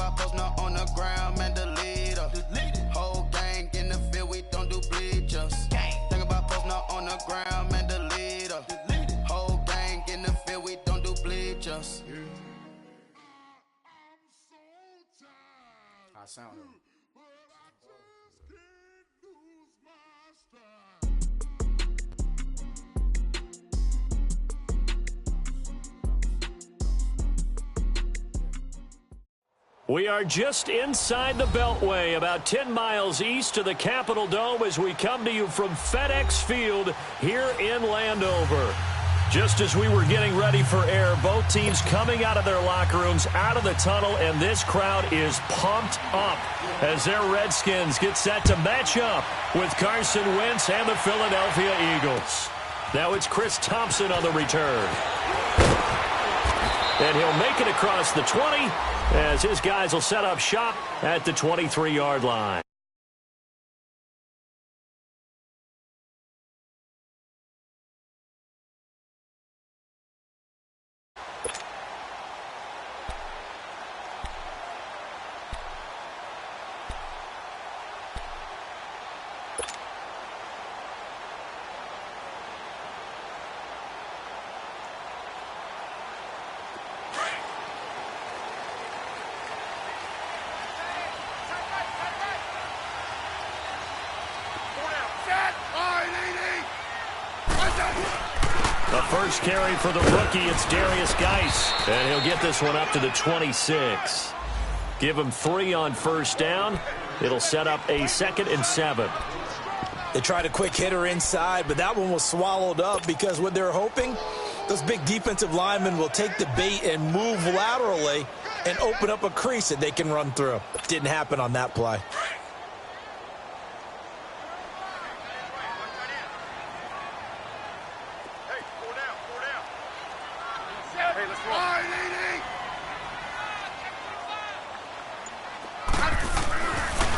about posting up on the ground, man, delete her. Whole gang in the field, we don't do bleachers. Think about posting up on the ground, man, delete her. Whole gang in the field, we don't do bleachers. I sound it. We are just inside the Beltway, about 10 miles east of the Capitol Dome as we come to you from FedEx Field here in Landover. Just as we were getting ready for air, both teams coming out of their locker rooms, out of the tunnel, and this crowd is pumped up as their Redskins get set to match up with Carson Wentz and the Philadelphia Eagles. Now it's Chris Thompson on the return. And he'll make it across the 20 as his guys will set up shop at the 23-yard line. The first carry for the rookie, it's Darius Geis, and he'll get this one up to the 26. Give him 3 on first down. It'll set up a 2nd and 7. They tried a quick hitter inside, but that one was swallowed up because what they're hoping, those big defensive linemen will take the bait and move laterally and open up a crease that they can run through. Didn't happen on that play.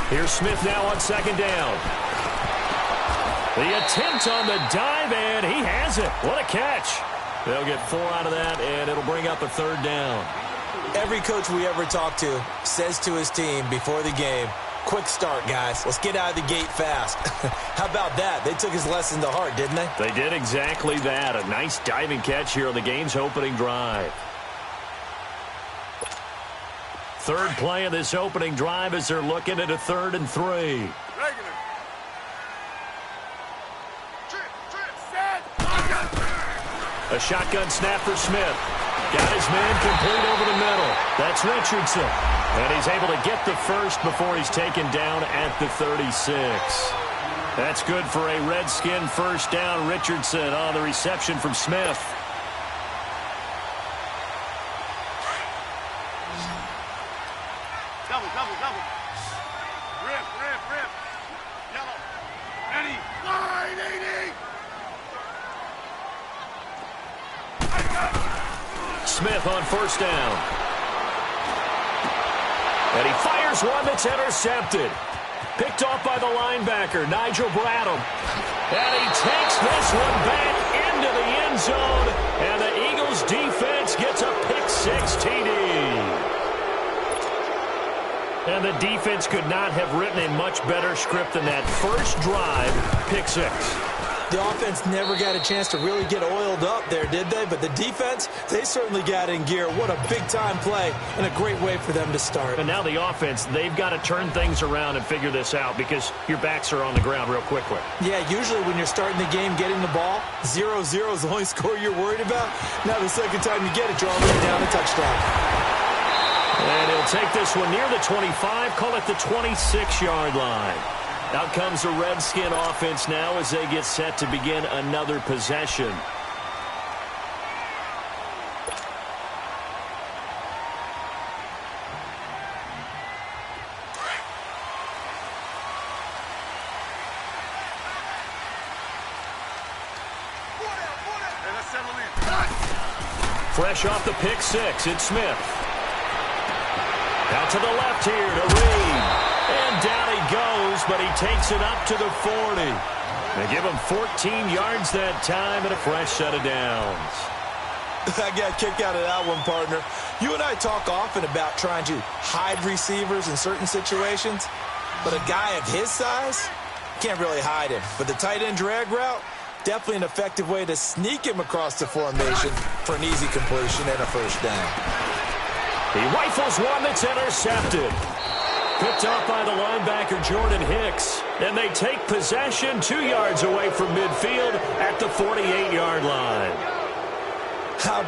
Here's Smith now on 2nd down. The attempt on the dive, and he has it. What a catch. They'll get 4 out of that, and it'll bring up a 3rd down. Every coach we ever talk to says to his team before the game, quick start, guys. Let's get out of the gate fast. How about that? They took his lesson to heart, didn't they? They did exactly that. A nice diving catch here on the game's opening drive. 3rd play of this opening drive as they're looking at a 3rd and 3. A shotgun snap for Smith. Got his man complete over the middle. That's Richardson. And he's able to get the first before he's taken down at the 36. That's good for a Redskin first down. Richardson on the reception from Smith. Double. Rip. Yellow. Ready. Line 80. Smith on first down. And he fires one that's intercepted. Picked off by the linebacker, Nigel Bradham. And he takes this one back into the end zone. And the Eagles defense gets a pick-6 TD. And the defense could not have written a much better script than that. First drive, pick-6. The offense never got a chance to really get oiled up there, did they? But the defense, they certainly got in gear. What a big-time play and a great way for them to start. And now the offense, they've got to turn things around and figure this out because your backs are on the ground real quickly. Yeah, usually when you're starting the game getting the ball, 0-0 is the only score you're worried about. Now the second time you get it, you're already down a touchdown. And he'll take this one near the 25, call it the 26-yard line. Out comes the Redskin offense now as they get set to begin another possession. Fresh off the pick-6, it's Smith. Out to the left here to Reed. And down he goes, but he takes it up to the 40. They give him 14 yards that time and a fresh set of downs. I got a kick out of that one, partner. You and I talk often about trying to hide receivers in certain situations, but a guy of his size can't really hide him. But the tight end drag route, definitely an effective way to sneak him across the formation for an easy completion and a first down. He rifles one that's intercepted. Picked off by the linebacker, Jordan Hicks. And they take possession 2 yards away from midfield at the 48-yard line.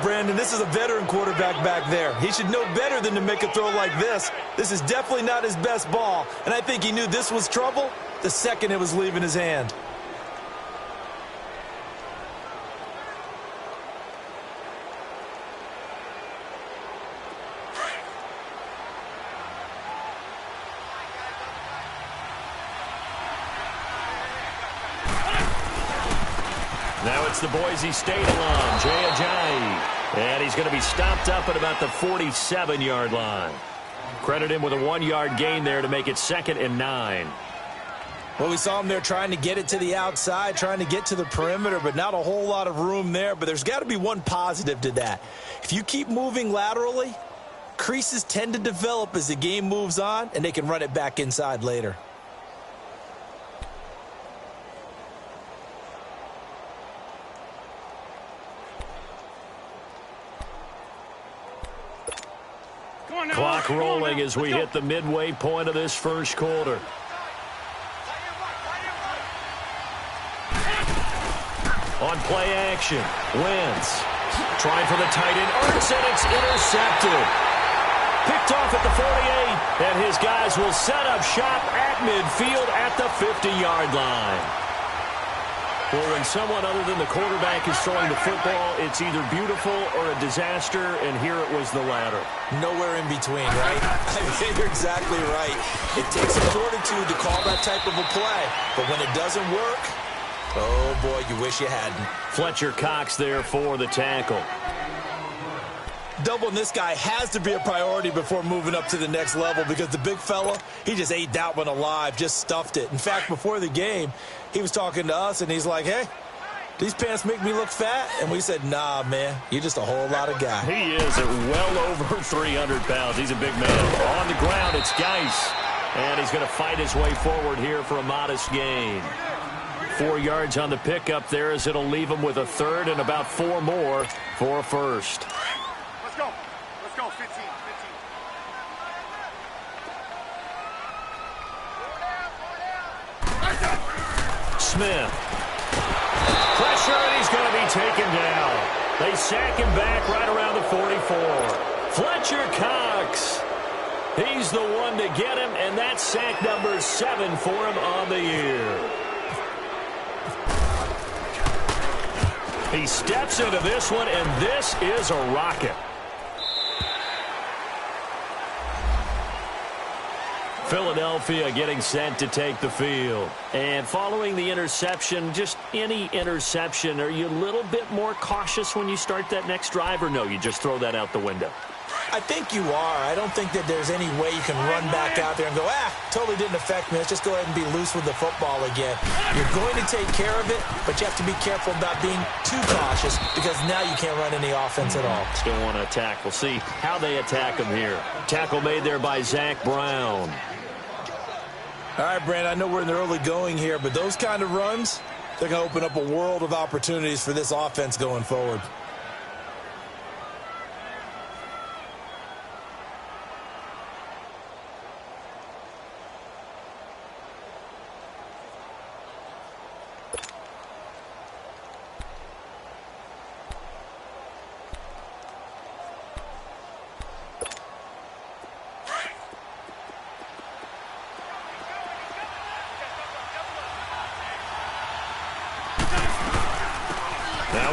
Brandon, this is a veteran quarterback back there. He should know better than to make a throw like this. This is definitely not his best ball, and I think he knew this was trouble the second it was leaving his hand. Now it's the Boise State alum, Jay Ajayi. And he's going to be stopped up at about the 47-yard line. Credit him with a 1-yard gain there to make it 2nd and 9. Well, we saw him there trying to get it to the outside, trying to get to the perimeter, but not a whole lot of room there. But there's got to be one positive to that. If you keep moving laterally, creases tend to develop as the game moves on, and they can run it back inside later. Clock rolling as we hit the midway point of this first quarter. On play action, Wentz trying for the tight end, Ertz, and it's intercepted. Picked off at the 48, and his guys will set up shop at midfield at the 50-yard line. Well, when someone other than the quarterback is throwing the football, it's either beautiful or a disaster, and here it was the latter. Nowhere in between, right? I mean, you're exactly right. It takes some fortitude to call that type of a play, but when it doesn't work, oh boy, you wish you hadn't. Fletcher Cox there for the tackle. Doubling this guy has to be a priority before moving up to the next level because the big fella, he just ate that one alive, just stuffed it. In fact, before the game, he was talking to us, and he's like, hey, these pants make me look fat? And we said, nah, man, you're just a whole lot of guy. He is at well over 300 pounds. He's a big man. On the ground, it's Geis. And he's going to fight his way forward here for a modest gain. 4 yards on the pickup there as it'll leave him with a third and about 4 more for a first. Let's go, 15. Smith. Pressure, and he's going to be taken down. They sack him back right around the 44. Fletcher Cox. He's the one to get him, and that's sack number 7 for him on the year. He steps into this one, and this is a rocket. Philadelphia getting set to take the field. And following the interception, just any interception, are you a little bit more cautious when you start that next drive, or no, you just throw that out the window? I think you are. I don't think that there's any way you can run back out there and go, totally didn't affect me. Let's just go ahead and be loose with the football again. You're going to take care of it, but you have to be careful about being too cautious because now you can't run any offense at all. Still want to attack. We'll see how they attack him here. Tackle made there by Zach Brown. All right, Brandon, I know we're in the early going here, but those kind of runs, they're going to open up a world of opportunities for this offense going forward.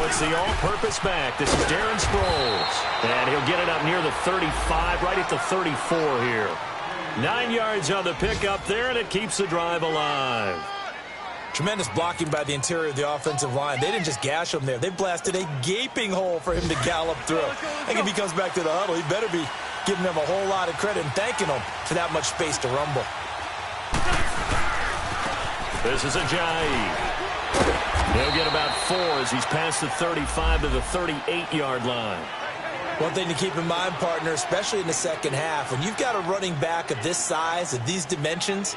It's the all-purpose back. This is Darren Sproles. And he'll get it up near the 35, right at the 34 here. 9 yards on the pickup there, and it keeps the drive alive. Tremendous blocking by the interior of the offensive line. They didn't just gash him there. They blasted a gaping hole for him to gallop through. I think if he comes back to the huddle, he better be giving them a whole lot of credit and thanking them for that much space to rumble. This is Ajayi. He'll get about 4 as he's past the 35 to the 38-yard line. One thing to keep in mind, partner, especially in the second half, when you've got a running back of this size, of these dimensions,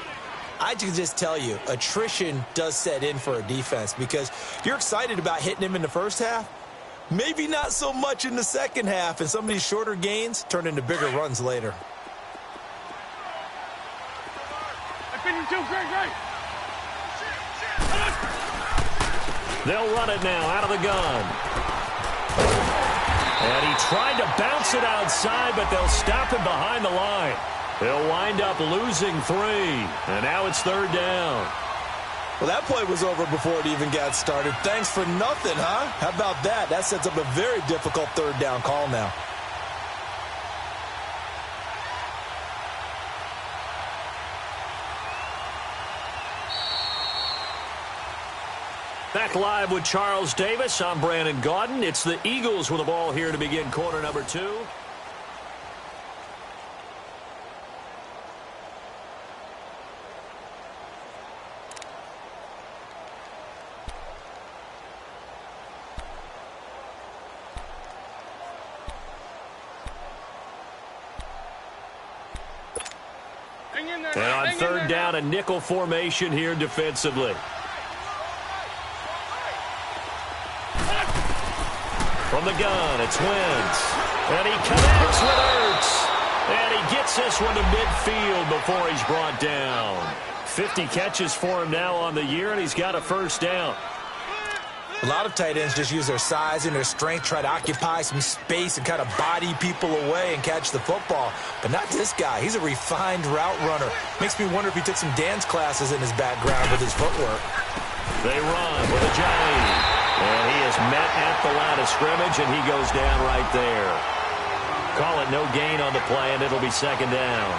I can just tell you, attrition does set in for a defense because you're excited about hitting him in the first half, maybe not so much in the second half, and some of these shorter gains turn into bigger runs later. They'll run it now out of the gun. And he tried to bounce it outside, but they'll stop him behind the line. He'll wind up losing 3. And now it's 3rd down. Well, that play was over before it even got started. Thanks for nothing, huh? How about that? That sets up a very difficult 3rd down call now. Back live with Charles Davis. I'm Brandon Gaudin. It's the Eagles with the ball here to begin quarter number 2. And on 3rd down, a nickel formation here defensively. From the gun, it's Wentz. And he connects with Ertz. And he gets this one to midfield before he's brought down. 50 catches for him now on the year, and he's got a 1st down. A lot of tight ends just use their size and their strength, try to occupy some space and kind of body people away and catch the football. But not this guy. He's a refined route runner. Makes me wonder if he took some dance classes in his background with his footwork. They run with a Johnny. And he is met at the line of scrimmage, and he goes down right there. Call it no gain on the play, and it'll be 2nd down.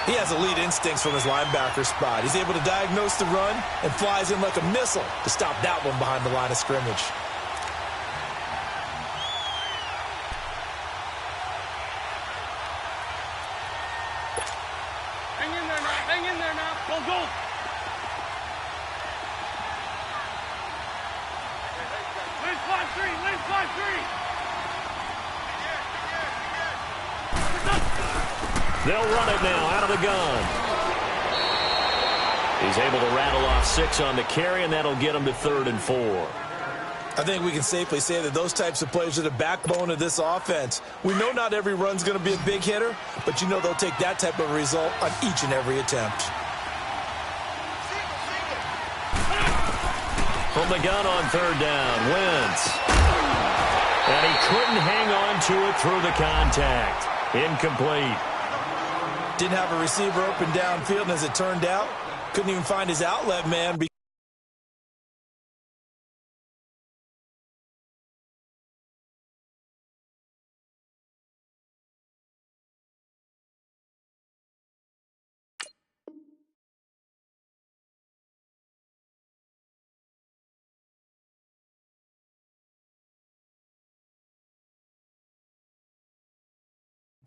He has elite instincts from his linebacker spot. He's able to diagnose the run and flies in like a missile to stop that one behind the line of scrimmage. Hang in there now. Hang in there now. Go, go. Lead 5-3. Lead 5-3. They'll run it now out of the gun. He's able to rattle off 6 on the carry, and that'll get him to 3rd and 4. I think we can safely say that those types of plays are the backbone of this offense. We know not every run's going to be a big hitter, but you know they'll take that type of result on each and every attempt. From the gun on 3rd down, Wentz. And he couldn't hang on to it through the contact. Incomplete. Didn't have a receiver open downfield, and as it turned out, couldn't even find his outlet man.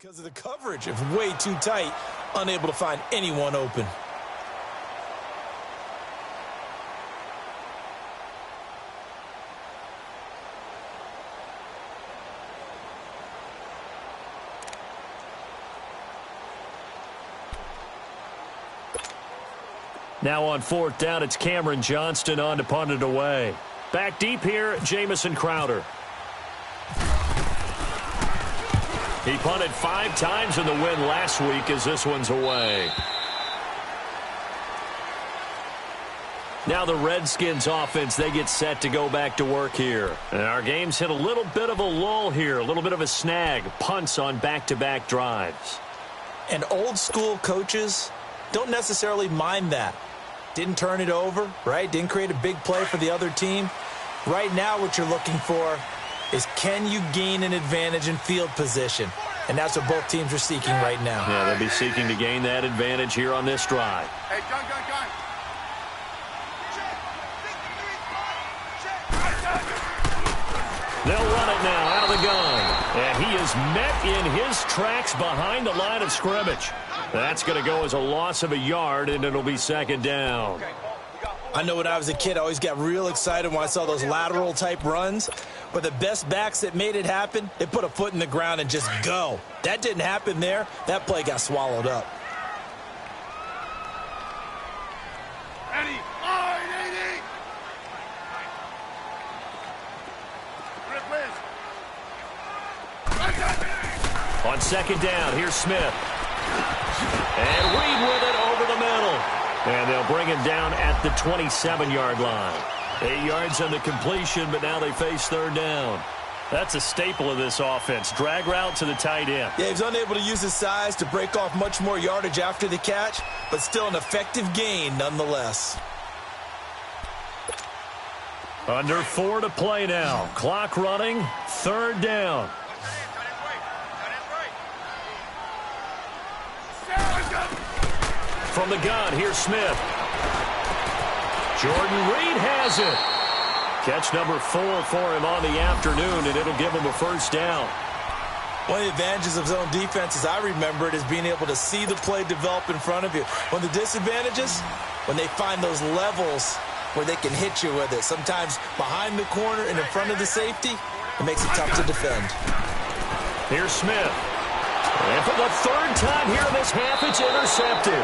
Because of the coverage, if way too tight, unable to find anyone open. Now on 4th down, it's Cameron Johnston on to punt it away. Back deep here, Jamison Crowder. He punted 5 times in the win last week as this one's away. Now the Redskins offense, they get set to go back to work here. And our game's hit a little bit of a lull here, a little bit of a snag. Punts on back-to-back drives. And old school coaches don't necessarily mind that. Didn't turn it over, right? Didn't create a big play for the other team. Right now what you're looking for is can you gain an advantage in field position? And that's what both teams are seeking right now. Yeah, they'll be seeking to gain that advantage here on this drive. Hey, gun. They'll run it now out of the gun. And he is met in his tracks behind the line of scrimmage. That's going to go as a loss of a yard, and it'll be 2nd down. Okay, you got I know when I was a kid, I always got real excited when I saw those lateral type runs. But the best backs that made it happen, they put a foot in the ground and just go. That didn't happen there. That play got swallowed up. Ready? Line, 80! On second down, here's Smith. And Reed with it over the middle. And they'll bring him down at the 27-yard line. 8 yards on the completion, but now they face third down. That's a staple of this offense. Drag route to the tight end. Yeah, he's unable to use his size to break off much more yardage after the catch, but still an effective gain nonetheless. Under 4 to play now. Clock running. Third down. From the gun, here's Smith. Jordan Reed has it. Catch number 4 for him on the afternoon, and it'll give him a first down. One of the advantages of zone defense, as I remember it, is being able to see the play develop in front of you. One of the disadvantages, when they find those levels where they can hit you with it. Sometimes behind the corner and in front of the safety, it makes it tough to defend. Here's Smith. And for the third time here in this half, it's intercepted.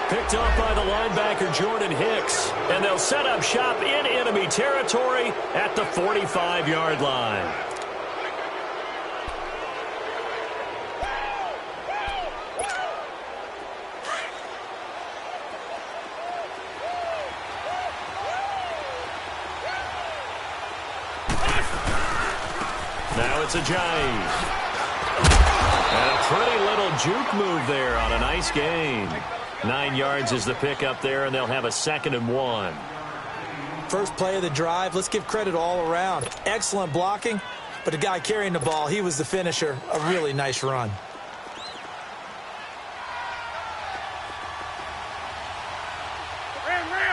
Picked off by the linebacker, Jordan Hicks. And they'll set up shop in enemy territory at the 45-yard line. Now it's Ajayi. And a pretty little juke move there on a nice gain. 9 yards is the pickup there, and they'll have a 2nd and 1. First play of the drive, let's give credit all around. Excellent blocking, but the guy carrying the ball, he was the finisher. A really nice run. Ram! Here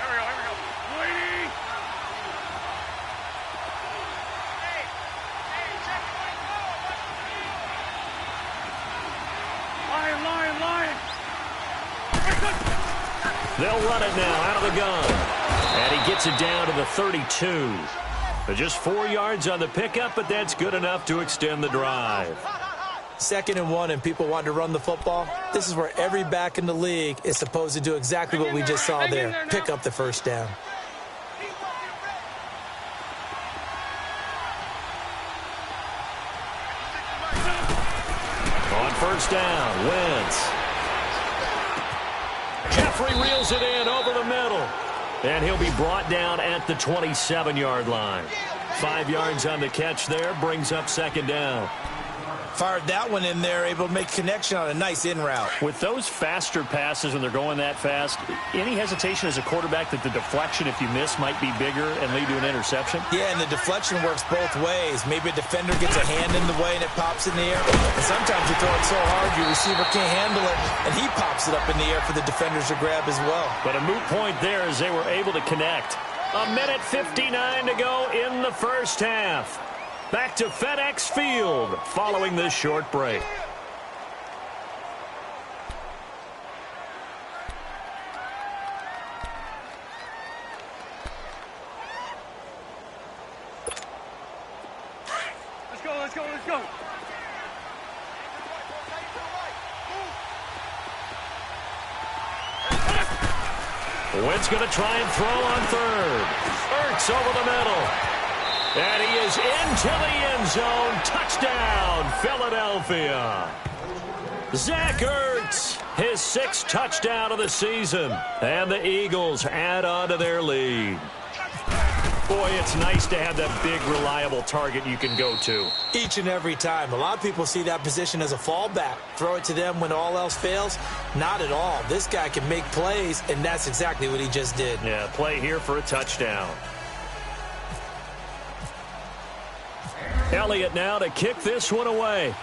we go. Lady! Line! They'll run it now out of the gun. And he gets it down to the 32. Just 4 yards on the pickup, but that's good enough to extend the drive. 2nd and 1, and people want to run the football. This is where every back in the league is supposed to do exactly what we just saw there. Pick up the first down. On first down, Wentz. Jeffrey reels it in over the middle. And he'll be brought down at the 27-yard line. 5 yards on the catch there, brings up 2nd down. Fired that one in there, able to make connection on a nice in route. With those faster passes when they're going that fast, any hesitation as a quarterback that the deflection, if you miss, might be bigger and lead to an interception? Yeah, and the deflection works both ways. Maybe a defender gets a hand in the way and it pops in the air. And sometimes you throw it so hard your receiver can't handle it, and he pops it up in the air for the defenders to grab as well. But a moot point there as they were able to connect. 1:59 to go in the first half. Back to FedEx Field following this short break. Let's go. Wentz going to try and throw on third. Ertz over the middle. And he is into the end zone. Touchdown, Philadelphia. Zach Ertz, his 6th touchdown of the season. And the Eagles add on to their lead. Boy, it's nice to have that big, reliable target you can go to. Each and every time. A lot of people see that position as a fallback. Throw it to them when all else fails. Not at all. This guy can make plays, and that's exactly what he just did. Yeah, play here for a touchdown. Elliott now to kick this one away.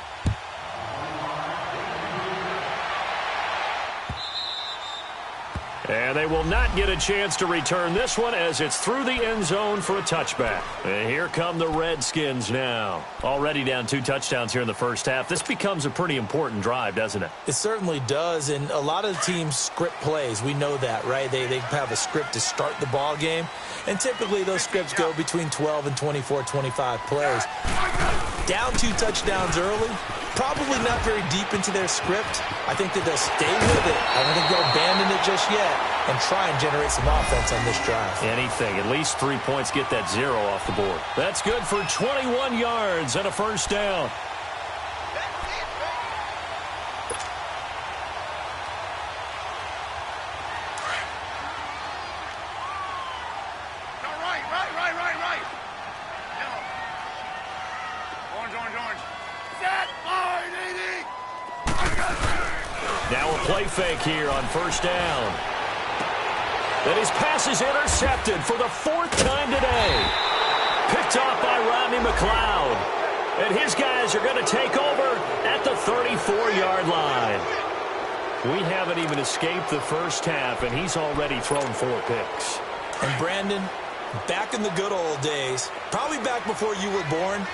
And they will not get a chance to return this one as it's through the end zone for a touchback. And here come the Redskins now. Already down 2 touchdowns here in the first half. This becomes a pretty important drive, doesn't it? It certainly does, and a lot of teams script plays. We know that, right? They have a script to start the ball game, and typically those scripts go between 12 and 24, 25 plays. Down 2 touchdowns early, probably not very deep into their script. I think that they'll stay with it. I don't think they'll abandon it just yet and try and generate some offense on this drive. Anything. At least 3 points, get that 0 off the board. That's good for 21 yards and a first down. Right. Orange. Set. Now a play fake here on first down. And his pass is intercepted for the 4th time today. Picked off by Rodney McLeod. And his guys are going to take over at the 34-yard line. We haven't even escaped the first half, and he's already thrown 4 picks. And Brandon, back in the good old days, probably back before you were born,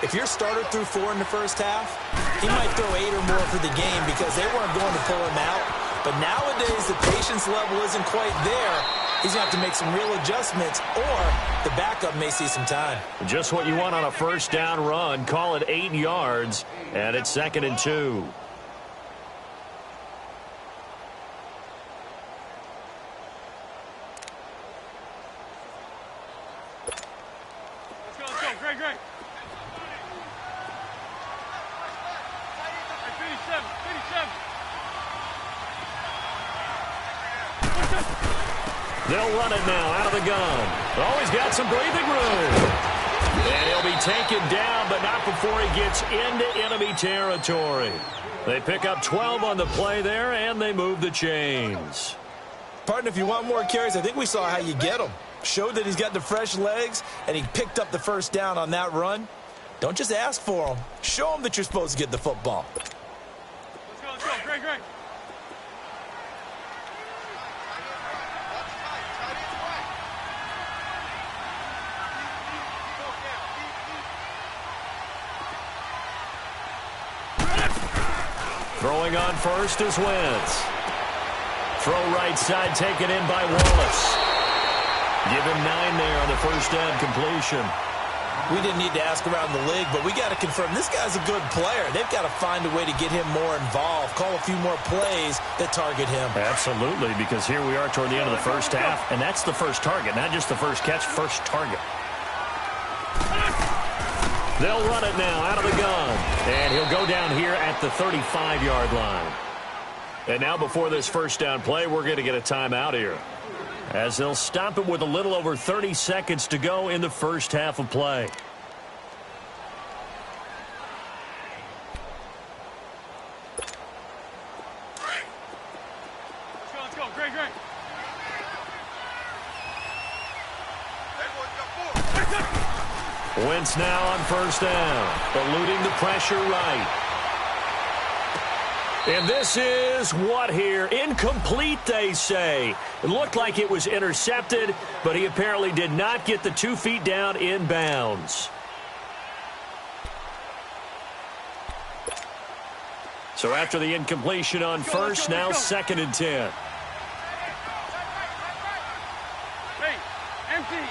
if your starter threw 4 in the first half, he might throw 8 or more for the game because they weren't going to pull him out. But nowadays, the patience level isn't quite there. He's going to have to make some real adjustments, or the backup may see some time. Just what you want on a first down run. Call it 8 yards, and it's 2nd and 2. Let's go. Great. Hey, 57. They'll run it now out of the gun. Oh, he's got some breathing room. And he'll be taken down, but not before he gets into enemy territory. They pick up 12 on the play there, and they move the chains. Partner, if you want more carries, I think we saw how you get them. Showed that he's got the fresh legs, and he picked up the first down on that run. Don't just ask for them. Show them that you're supposed to get the football. Let's go. Great. Throwing on first is Wentz. Throw right side taken in by Wallace. Give him 9 there on the first down completion. We didn't need to ask around the league, but we got to confirm this guy's a good player. They've got to find a way to get him more involved, call a few more plays that target him. Absolutely, because here we are toward the end of the first half, and that's the first target, not just the first catch, first target. They'll run it now out of the gun, and he'll go down here at the 35-yard line. And now before this first down play, we're going to get a timeout here, as they'll stop it with a little over 30 seconds to go in the first half of play. Let's go. Great. Wentz now on first down, eluding the pressure right. And this is what here? Incomplete, they say. It looked like it was intercepted, but he apparently did not get the 2 feet down in bounds. So after the incompletion on first, now 2nd and 10. Hey, empty.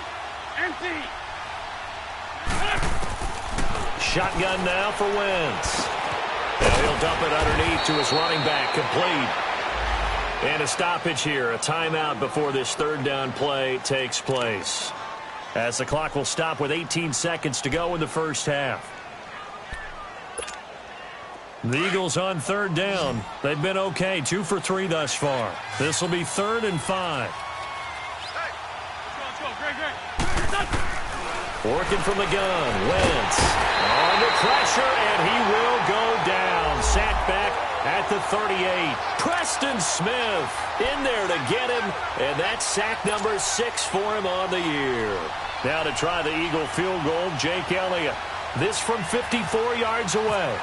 Shotgun now for Wentz. And he'll dump it underneath to his running back, complete. And a stoppage here, a timeout before this third down play takes place, as the clock will stop with 18 seconds to go in the first half. The Eagles on third down. They've been okay, 2 for 3 thus far. This will be 3rd and 5. Let's go. Great. Working from the gun, Wentz under pressure, and he will go down. Sacked back at the 38. Preston Smith in there to get him, and that's sack number 6 for him on the year. Now to try the Eagle field goal, Jake Elliott. This from 54 yards away.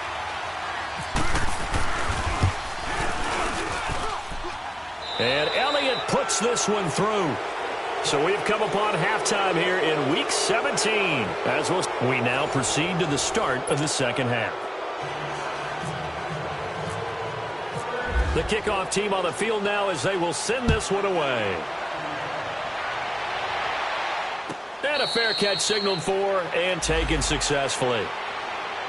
And Elliott puts this one through. So we've come upon halftime here in Week 17. As we now proceed to the start of the second half. The kickoff team on the field now as they will send this one away. And a fair catch signaled for and taken successfully.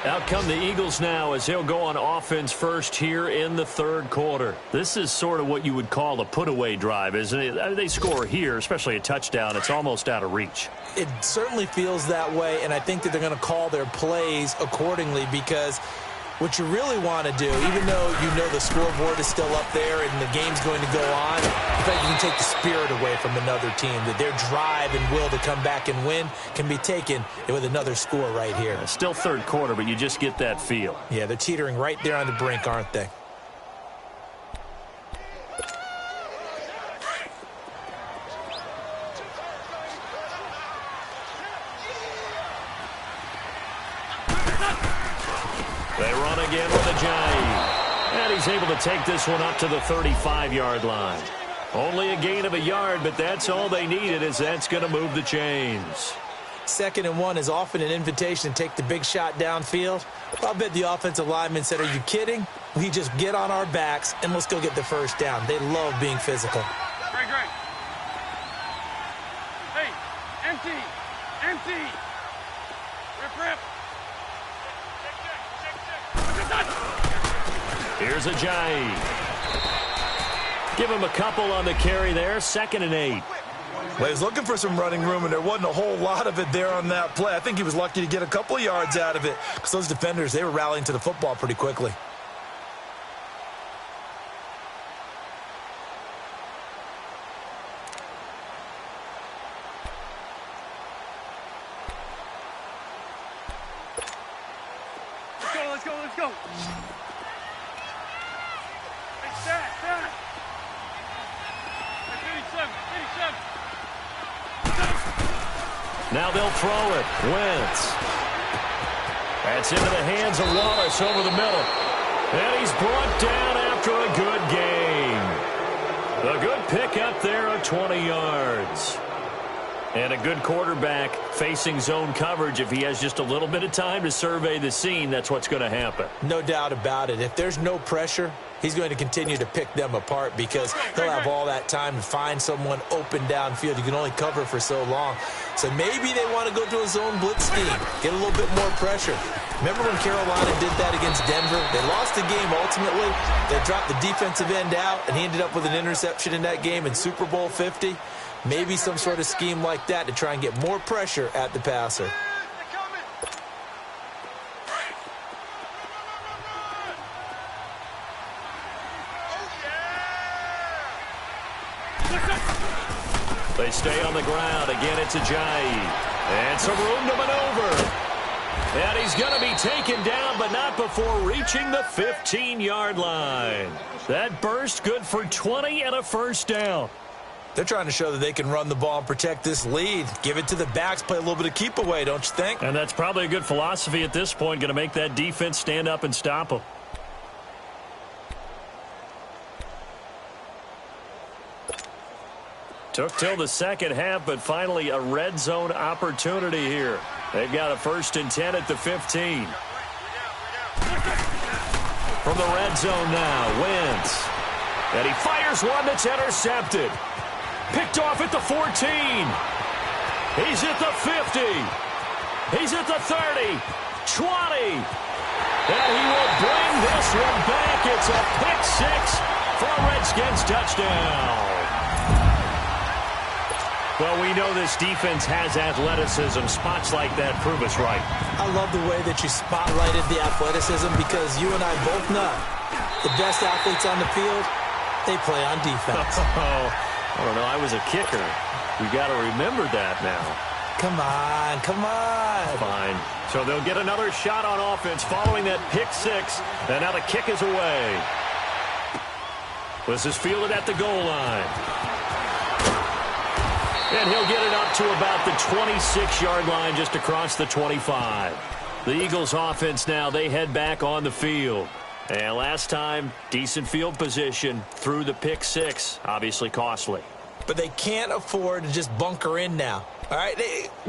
Out come the Eagles now as he'll go on offense first here in the third quarter. This is sort of what you would call a put-away drive, isn't it? They score here, especially a touchdown. It's almost out of reach. It certainly feels that way, and I think that they're going to call their plays accordingly because what you really want to do, even though you know the scoreboard is still up there and the game's going to go on, I think you can take the spirit away from another team, that their drive and will to come back and win can be taken with another score right here. Still third quarter, but you just get that feel. Yeah, they're teetering right there on the brink, aren't they? They run again with Ajayi. And he's able to take this one up to the 35-yard line. Only a gain of a yard, but that's all they needed, as that's going to move the chains. 2nd and 1 is often an invitation to take the big shot downfield. I'll bet the offensive lineman said, are you kidding? We just get on our backs and let's go get the first down. They love being physical. Great. Hey, empty. Rip. Here's Ajayi. Give him a couple on the carry there. 2nd and 8. Well, he was looking for some running room, and there wasn't a whole lot of it there on that play. I think he was lucky to get a couple of yards out of it because those defenders, they were rallying to the football pretty quickly. Let's go. Hey, Stat. 87. Now they'll throw it. Wentz. That's into the hands of Wallace over the middle. And he's brought down after a good gain. A good pick up there of 20 yards. And a good quarterback facing zone coverage. If he has just a little bit of time to survey the scene, that's what's going to happen. No doubt about it. If there's no pressure, he's going to continue to pick them apart because he'll have all that time to find someone open downfield. You can only cover for so long. So maybe they want to go to a zone blitz scheme, get a little bit more pressure. Remember when Carolina did that against Denver? They lost the game ultimately. They dropped the defensive end out, and he ended up with an interception in that game in Super Bowl 50. Maybe some sort of scheme like that to try and get more pressure at the passer. They stay on the ground. Again, it's Ajayi. And some room to maneuver. And he's going to be taken down, but not before reaching the 15-yard line. That burst good for 20 and a first down. They're trying to show that they can run the ball and protect this lead. Give it to the backs, play a little bit of keep away, don't you think? And that's probably a good philosophy at this point, going to make that defense stand up and stop them. Took till the second half, but finally a red zone opportunity here. They've got a 1st and 10 at the 15. From the red zone now, Wentz. And he fires one that's intercepted. Picked off at the 14. He's at the 50. He's at the 30. 20. And he will bring this one back. It's a pick six for a Redskins touchdown. Well, we know this defense has athleticism. Spots like that prove us right. I love the way that you spotlighted the athleticism because you and I both know the best athletes on the field, they play on defense. I don't know. I was a kicker. We got to remember that now. Come on. Fine. So they'll get another shot on offense following that pick six. And now the kick is away. This is fielded at the goal line. And he'll get it up to about the 26-yard line, just across the 25. The Eagles offense now, they head back on the field. And last time, decent field position through the pick six. Obviously costly. But they can't afford to just bunker in now. All right,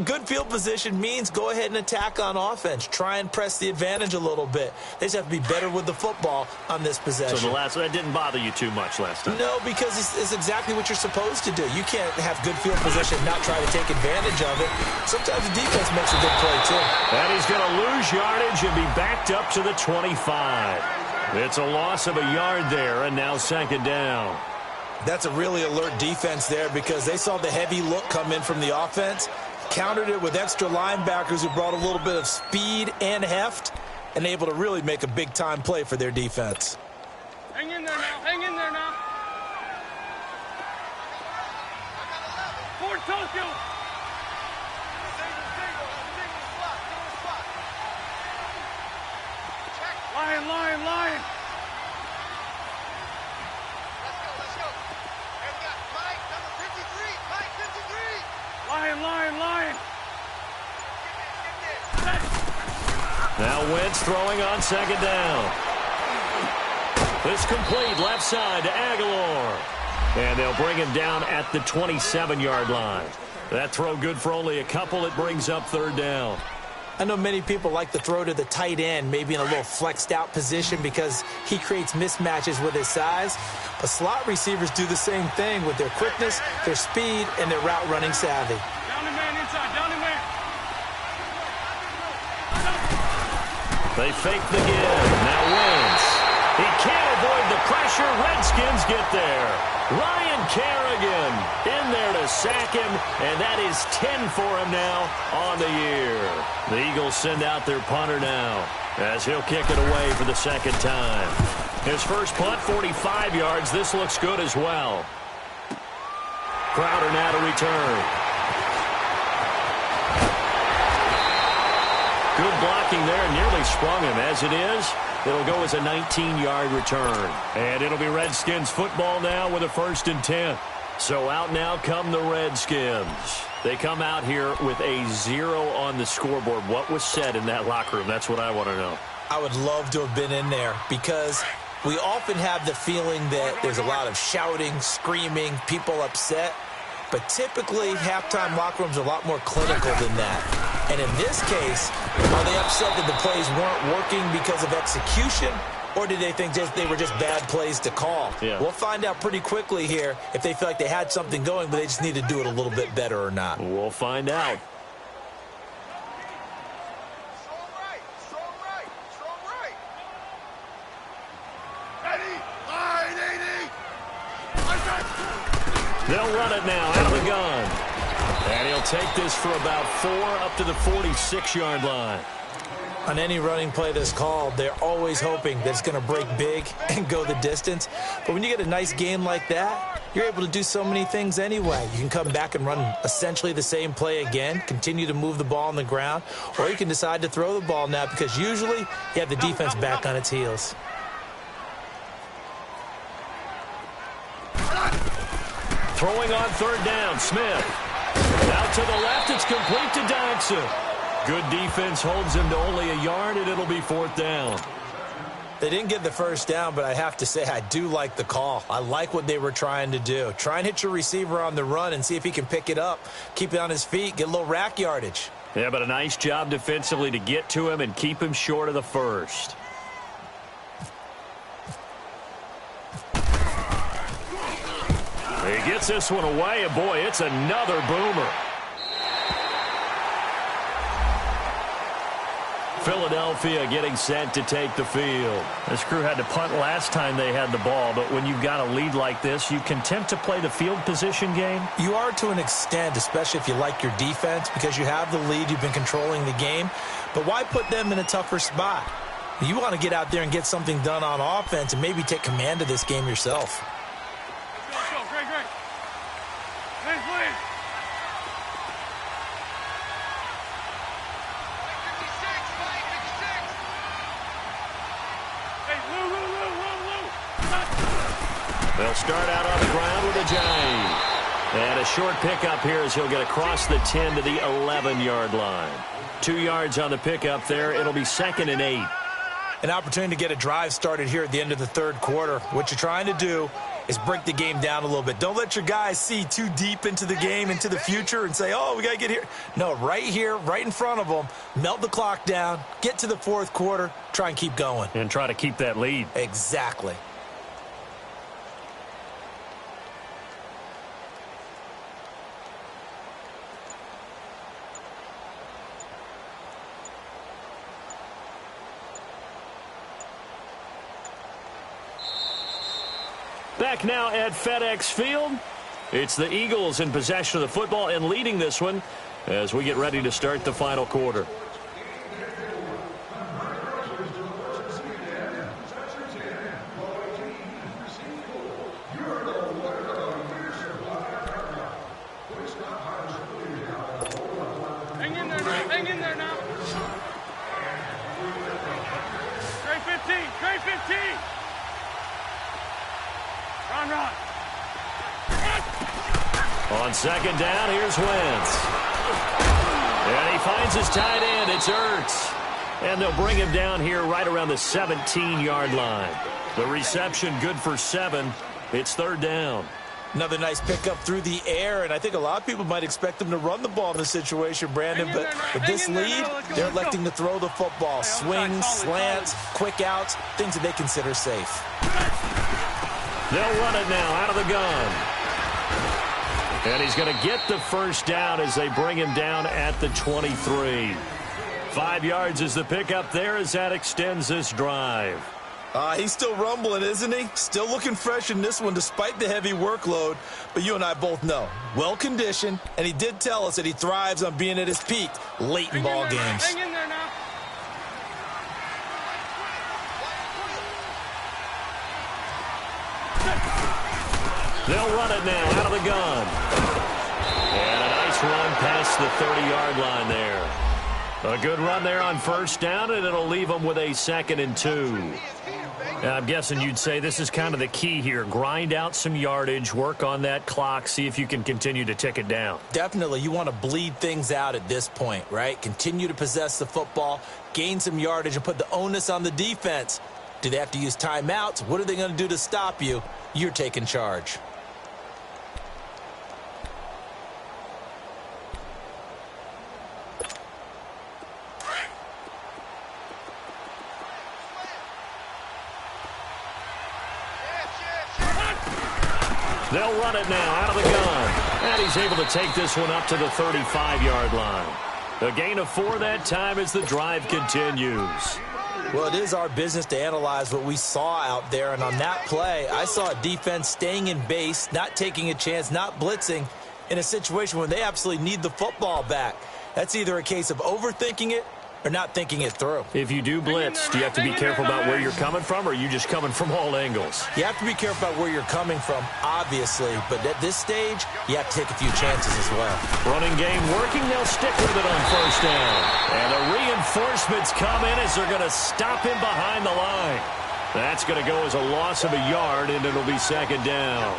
good field position means go ahead and attack on offense. Try and press the advantage a little bit. They just have to be better with the football on this possession. So that didn't bother you too much last time? No, because it's exactly what you're supposed to do. You can't have good field position and not try to take advantage of it. Sometimes the defense makes a good play, too. And he's going to lose yardage and be backed up to the 25. It's a loss of a yard there, and now second down. That's a really alert defense there because they saw the heavy look come in from the offense, countered it with extra linebackers who brought a little bit of speed and heft, and able to really make a big-time play for their defense. Hang in there now. Hang in there now. Ford Tokyo. Lion, lion, lion. Lion, lion, lion. Now Wentz throwing on second down. This complete left side to Aguilar. And they'll bring him down at the 27-yard line. That throw good for only a couple. It brings up third down. I know many people like to throw to the tight end, maybe in a little flexed out position because he creates mismatches with his size. But slot receivers do the same thing with their quickness, their speed, and their route running savvy. Down the man inside, down the man. They fake the give. Now Wentz. He can't avoid the pressure. Redskins get there. Ryan Kerrigan in there to sack him, and that is 10 for him now on the year. The Eagles send out their punter now as he'll kick it away for the second time. His first punt, 45 yards. This looks good as well. Crowder now to return. Good blocking there, nearly sprung him. As it is, it'll go as a 19-yard return. And it'll be Redskins football now with a 1st and 10. So out now come the Redskins. They come out here with a 0 on the scoreboard. What was said in that locker room? That's what I want to know. I would love to have been in there because we often have the feeling that there's a lot of shouting, screaming, people upset. But typically, halftime locker rooms are a lot more clinical than that. And in this case, are they upset that the plays weren't working because of execution, or did they think they were just bad plays to call? Yeah. We'll find out pretty quickly here if they feel like they had something going, but they just need to do it a little bit better or not. We'll find out. They'll run it now out of the gun. And he'll take this for about 4 up to the 46-yard line. On any running play that's called, they're always hoping that it's going to break big and go the distance. But when you get a nice game like that, you're able to do so many things anyway. You can come back and run essentially the same play again, continue to move the ball on the ground, or you can decide to throw the ball now because usually you have the defense back on its heels. Throwing on third down, Smith. Out to the left, it's complete to Dodson. Good defense holds him to only a yard, and it'll be 4th down. They didn't get the first down, but I have to say I do like the call. I like what they were trying to do. Try and hit your receiver on the run and see if he can pick it up, keep it on his feet, get a little rack yardage. Yeah, but a nice job defensively to get to him and keep him short of the first. He gets this one away, and boy, it's another boomer. Philadelphia getting set to take the field. This crew had to punt last time they had the ball, but when you've got a lead like this, you can tempt to play the field position game. You are to an extent, especially if you like your defense, because you have the lead, you've been controlling the game. But why put them in a tougher spot? You want to get out there and get something done on offense and maybe take command of this game yourself. Let's go, great, great. Please. They'll start out on the ground with a Giant. And a short pickup here as he'll get across the 10 to the 11-yard line. 2 yards on the pickup there. It'll be 2nd and 8. an opportunity to get a drive started here at the end of the third quarter. What you're trying to do is break the game down a little bit. Don't let your guys see too deep into the game, into the future, and say, oh, we got to get here. No, right here, right in front of them, melt the clock down, get to the fourth quarter, try and keep going. And try to keep that lead. Exactly. Back now at FedEx Field. It's the Eagles in possession of the football and leading this one as we get ready to start the final quarter. Hang in there now. Hang in there now. Trey 15. Trey 15. Run. On second down, here's Wentz. And he finds his tight end. It's Ertz. And they'll bring him down here right around the 17-yard line. The reception good for 7. It's third down. Another nice pickup through the air, and I think a lot of people might expect them to run the ball in this situation, Brandon, but with this lead, they're electing to throw the football. Swings, slants, quick outs, things that they consider safe. They'll run it now out of the gun. And he's going to get the first down as they bring him down at the 23. 5 yards is the pickup there as that extends this drive. He's still rumbling, isn't he? Still looking fresh in this one despite the heavy workload. But you and I both know, well-conditioned, and he did tell us that he thrives on being at his peak late in ball games. Hang in there now. They'll run it now out of the gun. And a nice run past the 30-yard line there. A good run there on first down, and it'll leave them with a 2nd and 2. I'm guessing you'd say this is kind of the key here. Grind out some yardage, work on that clock, see if you can continue to tick it down. Definitely. You want to bleed things out at this point, right? Continue to possess the football, gain some yardage, and put the onus on the defense. Do they have to use timeouts? What are they going to do to stop you? You're taking charge. They'll run it now out of the gun. And he's able to take this one up to the 35-yard line. A gain of 4 that time as the drive continues. Well, it is our business to analyze what we saw out there. And on that play, I saw a defense staying in base, not taking a chance, not blitzing in a situation where they absolutely need the football back. That's either a case of overthinking it or not thinking it through. If you do blitz, do you have to be careful about where you're coming from, or are you just coming from all angles? You have to be careful about where you're coming from, obviously, but at this stage, you have to take a few chances as well. Running game working, they'll stick with it on first down. And the reinforcements come in as they're going to stop him behind the line. That's going to go as a loss of a yard, and it'll be 2nd down.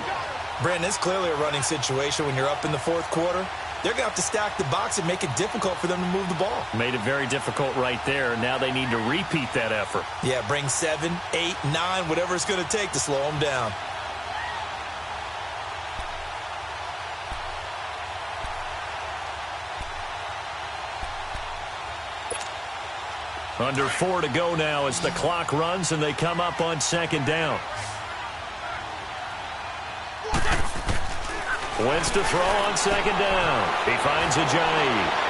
Brandon, it's clearly a running situation when you're up in the fourth quarter. They're going to have to stack the box and make it difficult for them to move the ball. Made it very difficult right there. Now they need to repeat that effort. Yeah, bring 7, 8, 9, whatever it's going to take to slow them down. Under 4 to go now as the clock runs and they come up on 2nd down. Wentz to throw on 2nd down. He finds Ajayi.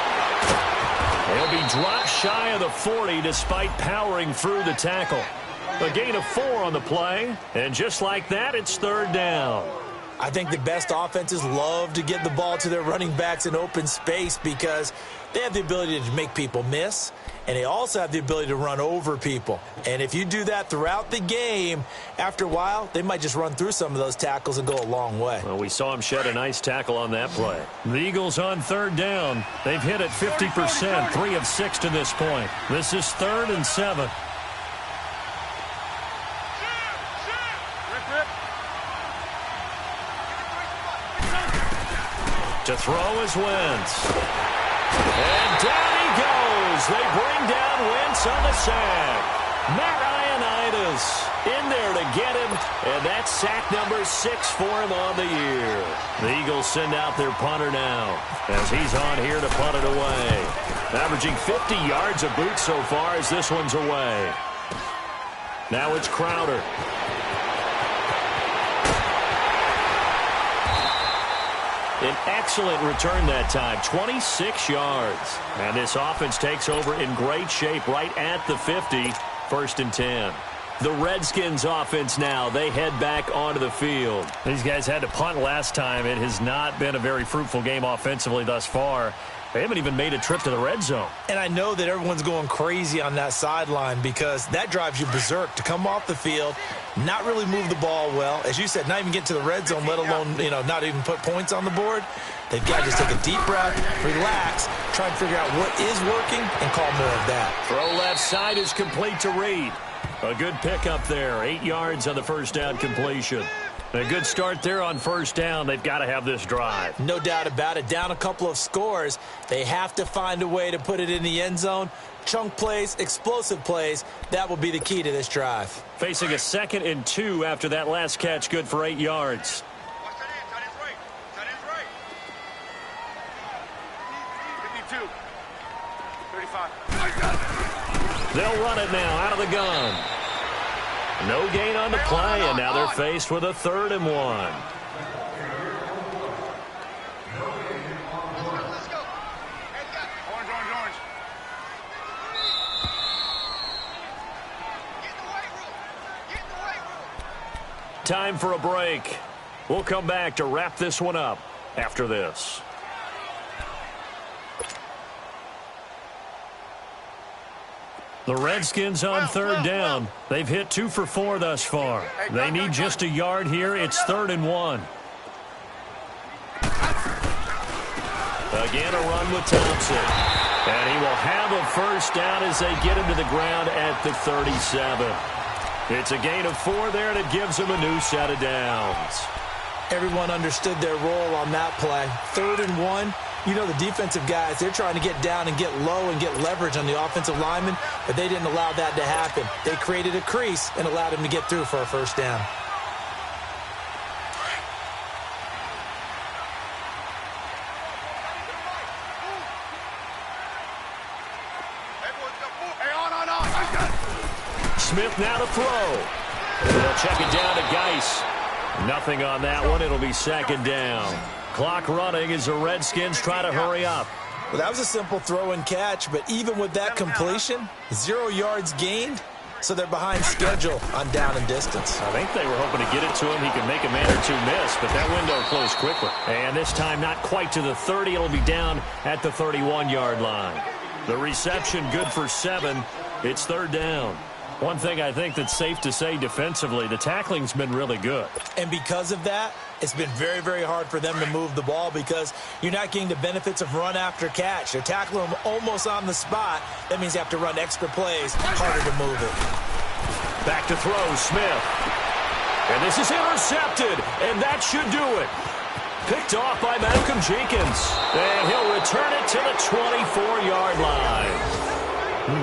He'll be dropped shy of the 40 despite powering through the tackle. A gain of 4 on the play, and just like that, it's 3rd down. I think the best offenses love to get the ball to their running backs in open space because they have the ability to make people miss, and they also have the ability to run over people. And if you do that throughout the game, after a while, they might just run through some of those tackles and go a long way. Well, we saw him shed a nice tackle on that play. The Eagles on 3rd down. They've hit it 50%, 3 of 6 to this point. This is 3rd and 7. To throw is Wentz. And down he goes. They bring down Wentz on the sack. MRDNA2010's in there to get him, and that's sack number 6 for him on the year. The Eagles send out their punter now as he's on here to punt it away. Averaging 50 yards a boot so far as this one's away. Now it's Crowder. An excellent return that time, 26 yards. And this offense takes over in great shape right at the 50, 1st and 10. The Redskins offense now, they head back onto the field. These guys had to punt last time. It has not been a very fruitful game offensively thus far. They haven't even made a trip to the red zone. And I know that everyone's going crazy on that sideline because that drives you berserk to come off the field, not really move the ball well. As you said, not even get to the red zone, let alone, not even put points on the board. They've got to just take a deep breath, relax, try and figure out what is working, and call more of that. Throw left side is complete to Reed. A good pickup there, 8 yards on the first down completion. A good start there on first down. They've got to have this drive. No doubt about it. Down a couple of scores. They have to find a way to put it in the end zone. Chunk plays, explosive plays. That will be the key to this drive. Facing a 2nd and 2 after that last catch, good for 8 yards. Watch that end. Tight end's right. Tight end's right. 52. 35. They'll run it now out of the gun. No gain on the play, and now they're faced with a 3rd and 1. Let's go. Orange. Get in the weight room. Get in the weight room. Time for a break. We'll come back to wrap this one up after this. The Redskins on 3rd down. They've hit 2 for 4 thus far. They need just a yard here. It's 3rd and 1. Again, a run with Thompson. And he will have a first down as they get him to the ground at the 37. It's a gain of 4 there, and it gives him a new set of downs. Everyone understood their role on that play. 3rd and 1. The defensive guys, they're trying to get down and get low and get leverage on the offensive lineman, but they didn't allow that to happen. They created a crease and allowed him to get through for a first down. Smith now to throw. They'll check it down to Geis. Nothing on that one. It'll be 2nd down. Clock running as the Redskins try to hurry up. Well, that was a simple throw and catch, but even with that completion, 0 yards gained, so they're behind schedule on down and distance. I think they were hoping to get it to him. He could make a man or two miss, but that window closed quickly. And this time not quite to the 30. It'll be down at the 31-yard line. The reception good for 7. It's 3rd down. One thing I think that's safe to say defensively, the tackling's been really good. And because of that, it's been very, very hard for them to move the ball because you're not getting the benefits of run after catch. They're tackling them almost on the spot. That means you have to run extra plays, harder to move it. Back to throw, Smith. And this is intercepted, and that should do it. Picked off by Malcolm Jenkins. And he'll return it to the 24-yard line.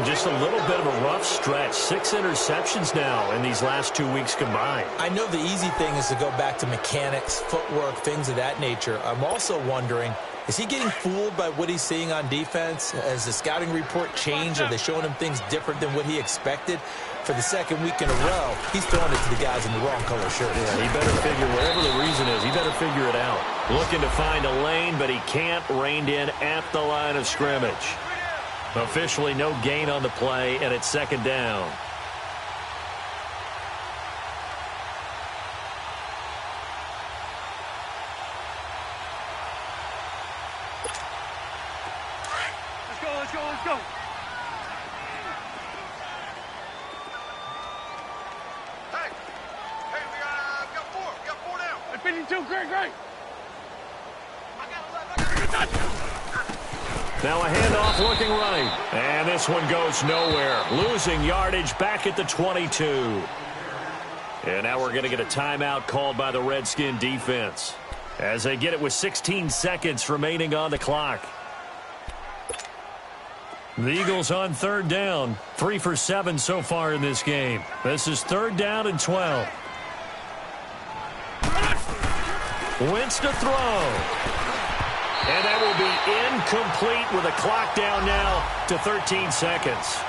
Just a little bit of a rough stretch. 6 interceptions now in these last 2 weeks combined. I know the easy thing is to go back to mechanics, footwork, things of that nature. I'm also wondering, is he getting fooled by what he's seeing on defense? Has the scouting report changed? Are they showing him things different than what he expected? For the 2nd week in a row, he's throwing it to the guys in the wrong color shirt. Yeah, he better figure, whatever the reason is, he better figure it out. Looking to find a lane, but he can't. Reined in at the line of scrimmage. Officially no gain on the play, and it's 2nd down. Let's go. Hey, we got 4. We got 4 down. 52, great. I got 11. Now a handoff looking right. And this one goes nowhere. Losing yardage back at the 22. And now we're going to get a timeout called by the Redskin defense as they get it with 16 seconds remaining on the clock. The Eagles on third down. 3 for 7 so far in this game. This is third down and 12. Wentz to throw. And that will be incomplete with a clock down now to 13 seconds.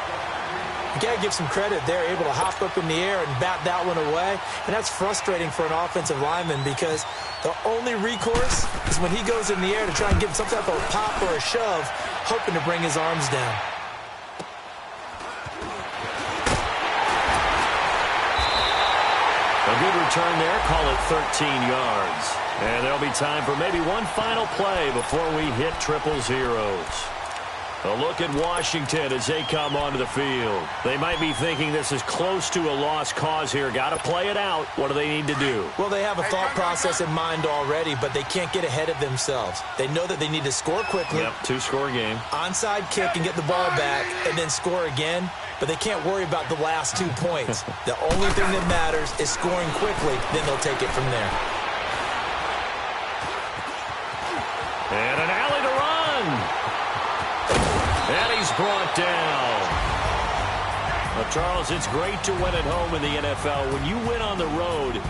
You got to give some credit. They're able to hop up in the air and bat that one away. And that's frustrating for an offensive lineman because the only recourse is when he goes in the air to try and give some type of a pop or a shove, hoping to bring his arms down. A good return there. Call it 13 yards. And there'll be time for maybe one final play before we hit triple zeros. A look at Washington as they come onto the field. They might be thinking this is close to a lost cause here. Got to play it out. What do they need to do? Well, they have a thought process in mind already, but they can't get ahead of themselves. They know that they need to score quickly. Yep, 2-score game. Onside kick and get the ball back and then score again. But they can't worry about the last 2 points. The only thing that matters is scoring quickly. Then they'll take it from there. And an alley to run. And he's brought down. Well, Charles, it's great to win at home in the NFL. When you win on the road,